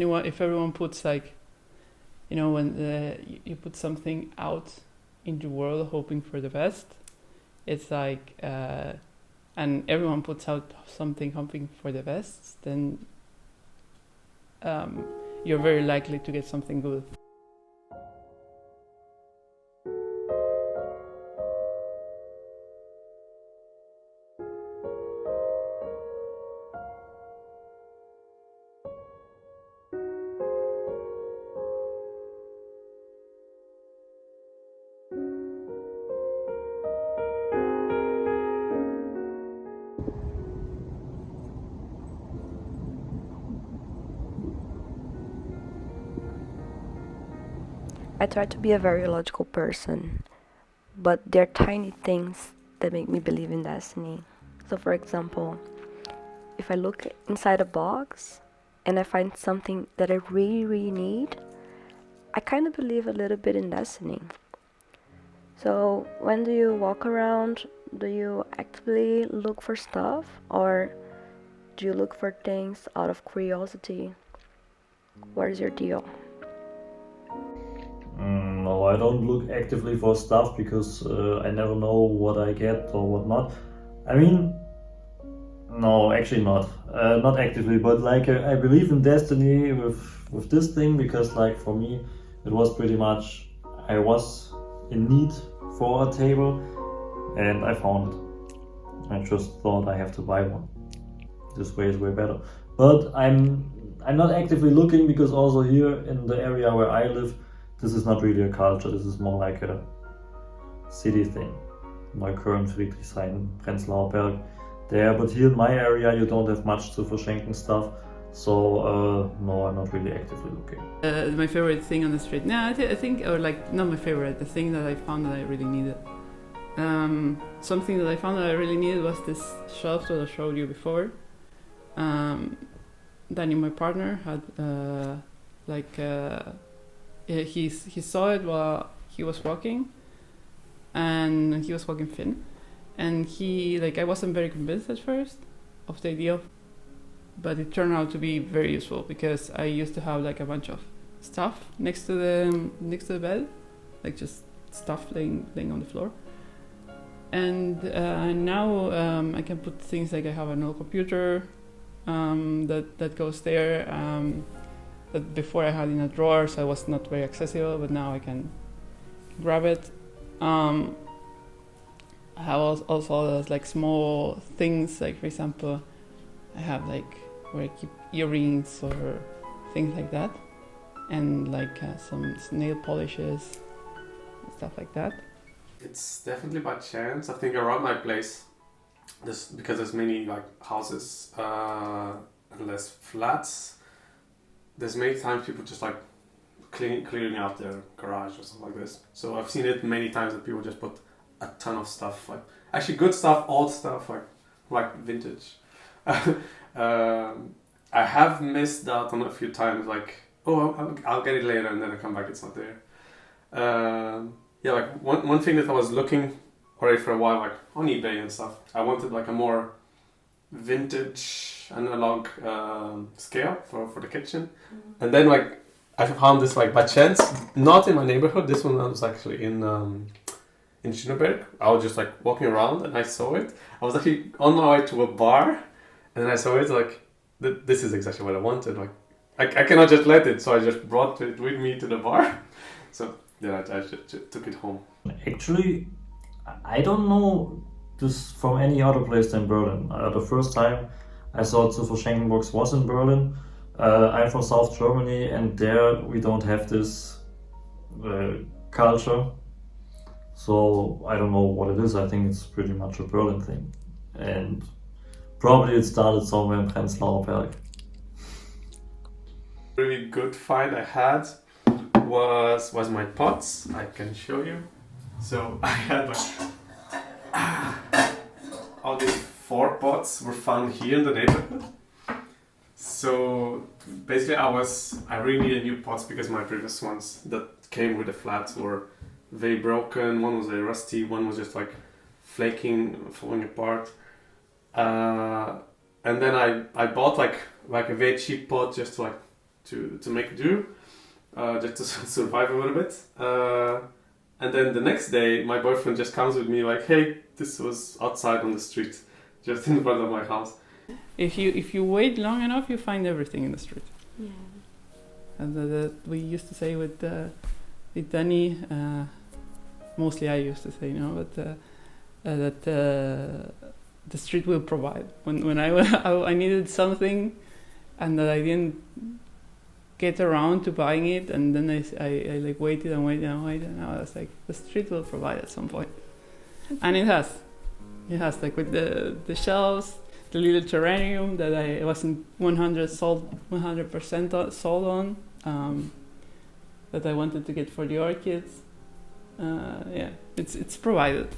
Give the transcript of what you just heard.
If everyone puts like, when you put something out in the world hoping for the best, it's like, and everyone puts out something hoping for the best, then you're very likely to get something good. I try to be a very logical person, but there are tiny things that make me believe in destiny. So, for example, if I look inside a box and I find something that I really, really need, I kind of believe a little bit in destiny. So, when do you walk around? Do you actively look for stuff, or do you look for things out of curiosity? What is your deal? No, I don't look actively for stuff because I never know what I get or what not. I mean, no, actually not. Not actively, but like I believe in destiny with this thing because like for me, it was pretty much I was in need for a table and I found it. I just thought I have to buy one. This way is way better. But I'm not actively looking because also here in the area where I live, this is not really a culture. This is more like a city thing. Neukölln, Friedrichshain, Prenzlauer Berg. There, but here in my area, you don't have much zu verschenken stuff. So no, I'm not really actively looking. My favorite thing on the street. No, I think, or like not my favorite. The thing that I found that I really needed. Something that I found that I really needed was this shelf that I showed you before. Danny, my partner, had he saw it while he was walking, and he was walking Finn, and I wasn't very convinced at first of the idea, but it turned out to be very useful because I used to have like a bunch of stuff next to the bed, like just stuff laying on the floor. And now I can put things like I have an old computer that goes there. That before I had in a drawer, so it was not very accessible, but now I can grab it. I have also like small things, like for example, I have like where I keep earrings or things like that, and like some nail polishes, and stuff like that. It's definitely by chance. I think around my place, because there's many like houses and less flats. There's many times people just like clearing out their garage or something like this. So I've seen it many times that people just put a ton of stuff, like actually good stuff, old stuff, like vintage. I have missed out on a few times, like I'll get it later, and then I come back, it's not there. Yeah, like one thing that I was looking already for a while, like on eBay and stuff. I wanted like a more vintage analog scale for the kitchen, and then like I found this like by chance, not in my neighborhood. This one was actually in Schöneberg. I was just like walking around and I saw it. I was actually on my way to a bar, and then I saw it like this is exactly what I wanted. Like I cannot just let it, so I just brought it with me to the bar. So yeah, I just took it home. Actually, I don't know this from any other place than Berlin. The first time I saw Zu verschenken box was in Berlin. I'm from South Germany, and there we don't have this culture. So I don't know what it is. I think it's pretty much a Berlin thing, and probably it started somewhere in Prenzlauer Berg. Really good find I had was my pots. I can show you. So I had like all these 4 pots were found here in the neighborhood. So basically I really needed new pots because my previous ones that came with the flats were very broken. One was very rusty, one was just like flaking, falling apart. And then I bought like a very cheap pot just to like to make do, just to survive a little bit. And then the next day, my boyfriend just comes with me like, "Hey, this was outside on the street, just in front of my house." If you wait long enough, you find everything in the street. Yeah. And that we used to say with Danny, mostly I used to say, but that the street will provide. When I needed something, and that I didn't get around to buying it, and then I like waited and waited and waited, and I was like, the street will provide at some point, and it has. It has, like with the shelves, the little terrarium that I wasn't 100% sold on, that I wanted to get for the orchids. Yeah, it's provided.